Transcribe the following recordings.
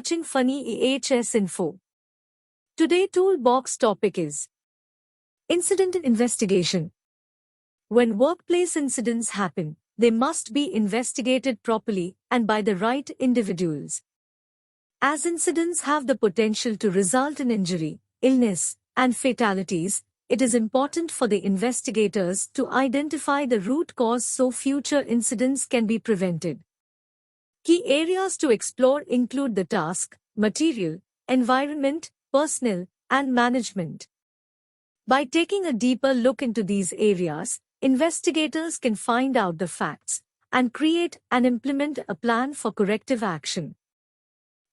watching Funny EHS Info. Today toolbox topic is Incident Investigation. When workplace incidents happen, they must be investigated properly and by the right individuals. As incidents have the potential to result in injury, illness, and fatalities, it is important for the investigators to identify the root cause so future incidents can be prevented. Key areas to explore include the task, material, environment, personnel, and management. By taking a deeper look into these areas, investigators can find out the facts and create and implement a plan for corrective action.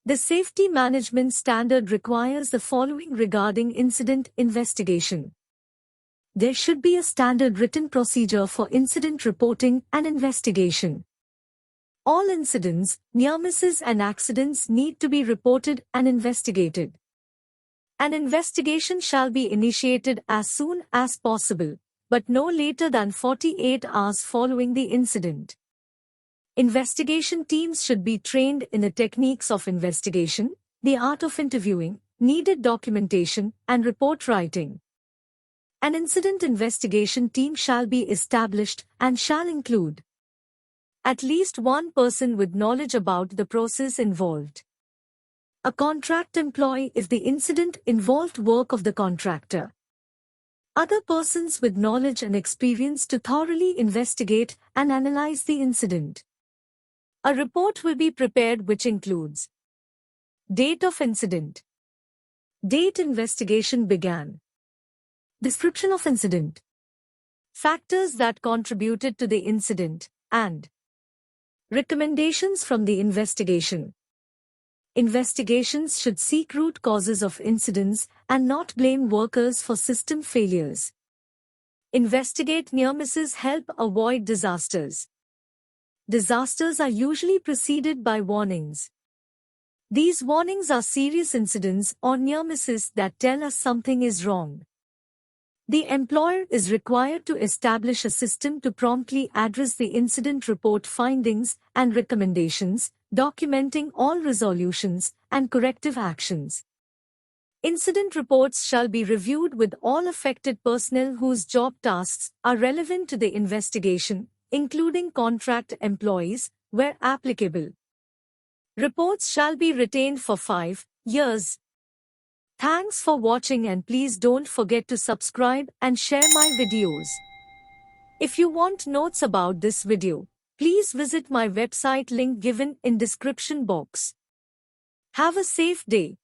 The Safety Management Standard requires the following regarding incident investigation. There should be a standard written procedure for incident reporting and investigation. All incidents, near misses and accidents need to be reported and investigated. An investigation shall be initiated as soon as possible, but no later than 48 hours following the incident. Investigation teams should be trained in the techniques of investigation, the art of interviewing, needed documentation, and report writing. An incident investigation team shall be established and shall include at least one person with knowledge about the process involved. A contract employee if the incident involved work of the contractor. Other persons with knowledge and experience to thoroughly investigate and analyze the incident. A report will be prepared which includes date of incident, date investigation began, description of incident, factors that contributed to the incident, and recommendations from the investigation. Investigations should seek root causes of incidents and not blame workers for system failures. Investigate near misses help avoid disasters. Disasters are usually preceded by warnings. These warnings are serious incidents or near misses that tell us something is wrong. The employer is required to establish a system to promptly address the incident report findings and recommendations, documenting all resolutions and corrective actions. Incident reports shall be reviewed with all affected personnel whose job tasks are relevant to the investigation, including contract employees, where applicable. Reports shall be retained for 5 years. Thanks for watching and please don't forget to subscribe and share my videos. If you want notes about this video, please visit my website link given in description box. Have a safe day.